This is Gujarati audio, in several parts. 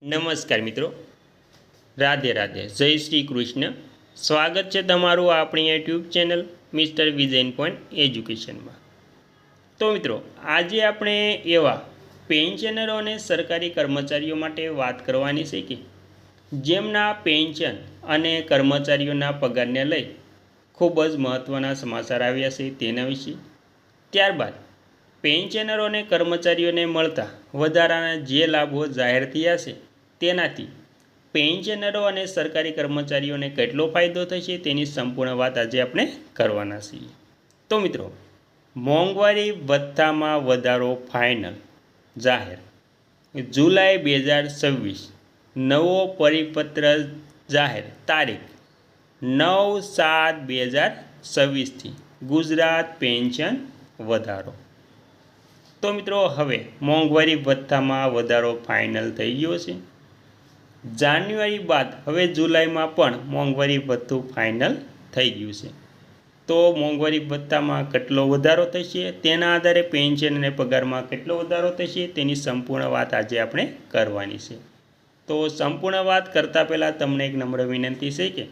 નમસ્કાર મિત્રો, રાધે રાધે, જય શ્રી કૃષ્ણ. સ્વાગત છે તમારું આપણી YouTube channel mister vision point એજ્યુકેશનમાં. તો મિત્રો, આજે આપણે એવા પેન્શનરો અને સરકારી કર્મચારીઓ માટે વાત કરવાની છે કે જેમના પેન્શન અને કર્મચારીઓના પગારને લઈ ખૂબ જ મહત્ત્વના સમાચાર આવ્યા છે તેના વિશે. ત્યારબાદ પેન્શનરો અને કર્મચારીઓને મળતા વધારાના જે લાભો જાહેર થયા છે તેનાથી પેન્શનરો અને સરકારી કર્મચારીઓને કેટલો ફાયદો થશે તેની સંપૂર્ણ વાત આજે આપણે કરવાના છીએ. તો મિત્રો, મોંઘવારી ભથ્થામાં વધારો ફાઇનલ જાહેર. જુલાઈ 2026 નવો પરિપત્ર જાહેર તારીખ 9/7/2026થી ગુજરાત પેન્શન વધારો. તો મિત્રો, હવે મોંઘવારી ભથ્થામાં વધારો ફાઇનલ થઈ ગયો છે. જાન્યુઆરી બાદ હવે જુલાઈમાં પણ મોંઘવારી ભથ્થું ફાઇનલ થઈ ગયું છે. તો મોંઘવારી ભથ્થામાં કેટલો વધારો થશે, તેના આધારે પેન્શન અને પગારમાં કેટલો વધારો થશે તેની સંપૂર્ણ વાત આજે આપણે કરવાની છે. તો સંપૂર્ણ વાત કરતાં પહેલાં તમને એક નમ્ર વિનંતી છે કે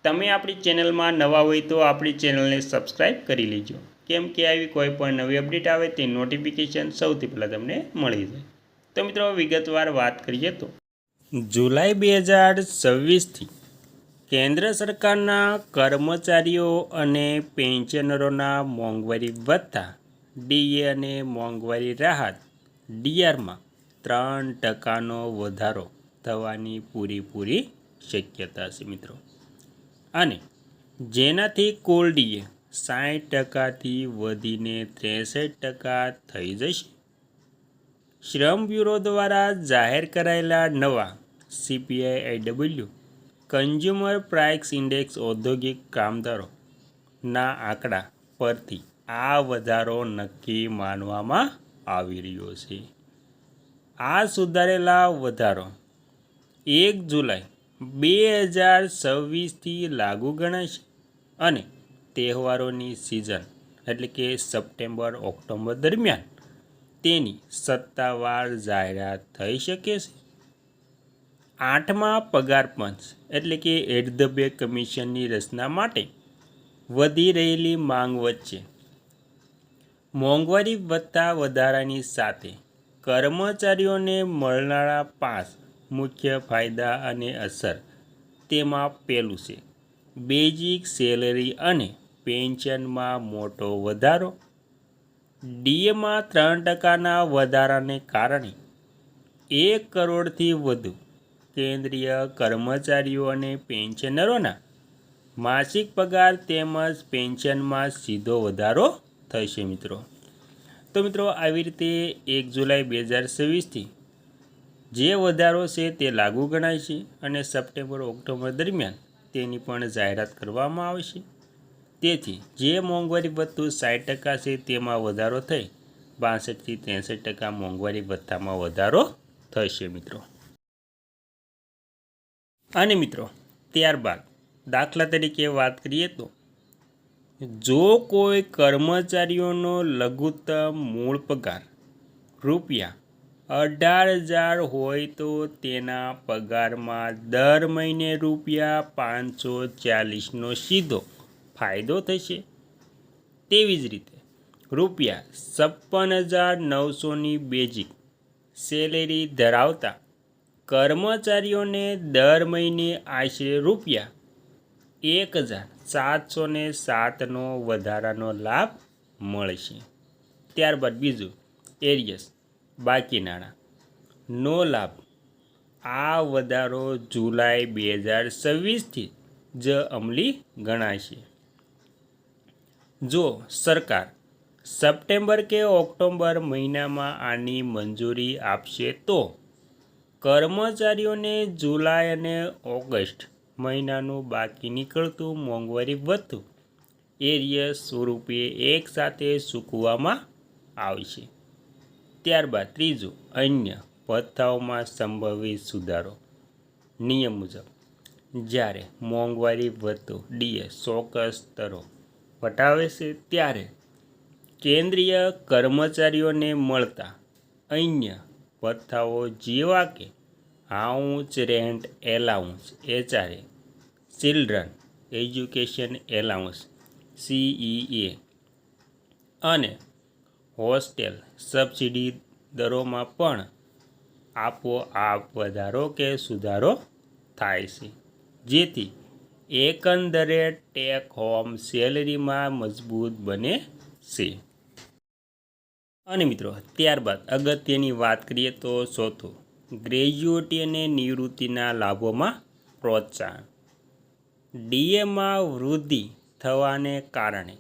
તમે આપણી ચેનલમાં નવા હોય તો આપણી ચેનલને સબસ્ક્રાઈબ કરી લેજો, કેમ કે આવી કોઈ પણ નવી અપડેટ આવે તે નોટિફિકેશન સૌથી પહેલાં તમને મળી જાય. તો મિત્રો, વિગતવાર વાત કરીએ તો જુલાઈ 2026થી કેન્દ્ર સરકારના કર્મચારીઓ અને પેન્શનરોના મોંઘવારી ભથ્થા ડીએ અને મોંઘવારી રાહત ડીઆરમાં 3% વધારો થવાની પૂરેપૂરી શક્યતા છે મિત્રો. અને જેનાથી કુલ ડીએ 60%થી વધીને 63% થઈ જશે. શ્રમ બ્યુરો દ્વારા જાહેર કરાયેલા નવા CPI-AW કન્ઝ્યુમર પ્રાઇસ ઇન્ડેક્સ ઔદ્યોગિક કામદારોના આંકડા પરથી આ વધારો નક્કી માનવામાં આવી રહ્યો છે. આ સુધારેલા વધારો 1 જુલાઈ 2026થી લાગુ ગણાશે અને તહેવારોની સિઝન એટલે કે સપ્ટેમ્બર-ઓક્ટોબર દરમિયાન તેની સત્તાવાર જાહેરાત થઈ શકે છે. 8મા પગાર પંચ એટલે કે એટ ધ પે કમિશનની રચના માટે વધી રહેલી માંગ વચ્ચે મોંઘવારી ભથ્થા વધારાની સાથે કર્મચારીઓને મળનારા 5 મુખ્ય ફાયદા અને અસર. તેમાં પહેલું છે બેઝિક સેલરી અને પેન્શનમાં મોટો વધારો. ડીએમાં 3%ના વધારાને કારણે 1 કરોડથી વધુ કેન્દ્રીય કર્મચારીઓ અને પેન્શનરોના માસિક પગાર તેમજ પેન્શનમાં સીધો વધારો થશે મિત્રો. તો મિત્રો, આવી રીતે 1 જુલાઈ 2026થી જે વધારો છે તે લાગુ ગણાય છે અને સપ્ટેમ્બર-ઓક્ટોબર દરમિયાન તેની પણ જાહેરાત કરવામાં આવશે. તેથી જે મોંઘવારી ભથ્થું 60% છે તેમાં વધારો થઈ 62થી 63% મોંઘવારી ભથ્થામાં વધારો થશે મિત્રો. અને મિત્રો, ત્યારબાદ દાખલા તરીકે વાત કરીએ તો જો કોઈ કર્મચારીઓનો લઘુત્તમ મૂળ પગાર ₹18,000 હોય તો તેના પગારમાં દર મહિને ₹540નો સીધો ફાયદો થશે. તેવી જ રીતે ₹56,900ની બેઝિક સેલેરી ધરાવતા કર્મચારીઓને દર મહિને આશરે ₹1,707નો વધારાનો લાભ મળશે. ત્યારબાદ બીજું એરિયસ બાકી નાણાંનો લાભ. આ વધારો જુલાઈ 2026થી જ અમલી ગણાશે. જો સરકાર સપ્ટેમ્બર કે ઓક્ટોબર મહિનામાં આની મંજૂરી આપશે તો કર્મચારીઓને જુલાઈ અને ઓગસ્ટ મહિનાનું બાકી નીકળતું મોંઘવારી ભથ્થું એરિયસ સ્વરૂપે એકસાથે ચૂકવવામાં આવશે. ત્યારબાદ ત્રીજું અન્ય ભથ્થાઓમાં સંભવિત સુધારો. નિયમ મુજબ જ્યારે મોંઘવારી ભથ્થું ડીએ ચોક્કસ સ્તરો વટાવે છે ત્યારે કેન્દ્રીય કર્મચારીઓને મળતા અન્ય ભથ્થાઓ જેવા કે house rent allowance HRA, children education allowance CEA અને હોસ્ટેલ સબસિડી દરોમાં પણ આપોઆપ વધારો કે સુધારો થાય છે, જેથી એકંદરે ટેક હોમ સેલરીમાં મજબૂત બને છે. અને મિત્રો ત્યારબાદ અગત્યની વાત કરીએ તો ચોથું, ગ્રેજ્યુએટી અને નિવૃત્તિના લાભોમાં પ્રોત્સાહન. ડીએમાં વૃદ્ધિ થવાને કારણે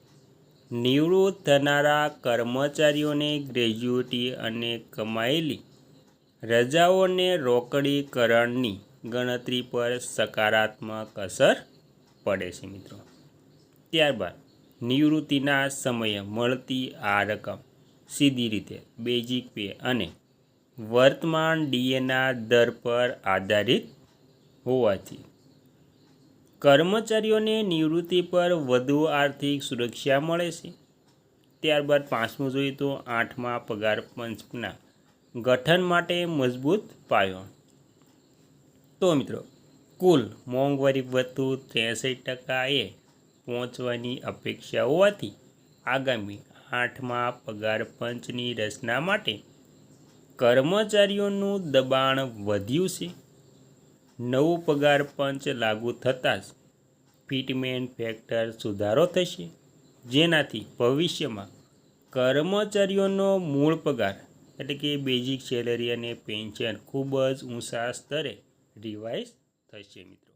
નિવૃત્ત થનારા કર્મચારીઓને ગ્રેજ્યુએટી અને કમાયેલી રજાઓને રોકડીકરણની ગણતરી પર સકારાત્મક અસર પડે છે મિત્રો. ત્યારબાદ નિવૃત્તિના સમયે મળતી આ રકમ સીધી રીતે બેઝિક પે અને વર્તમાન ડીએના દર પર આધારિત હોવાથી કર્મચારીઓને નિવૃત્તિ પર વધુ આર્થિક સુરક્ષા મળે છે. ત્યારબાદ પાંચમું જોઈએ તો 8મા પગાર પંચના ગઠન માટે મજબૂત પાયો. તો મિત્રો કુલ મોંઘવારી ભથ્થું 63%એ પહોંચવાની અપેક્ષા હોવાથી આગામી 8મા પગાર પંચની રચના માટે કર્મચારીઓનું દબાણ વધ્યું છે. નવું પગાર પંચ લાગુ થતાં જ ફિટમેન્ટ ફેક્ટર સુધારો થશે, જેનાથી ભવિષ્યમાં કર્મચારીઓનો મૂળ પગાર એટલે કે બેઝિક સેલરી અને પેન્શન ખૂબ જ ઊંચા સ્તરે રિવાઇઝ થશે મિત્રો.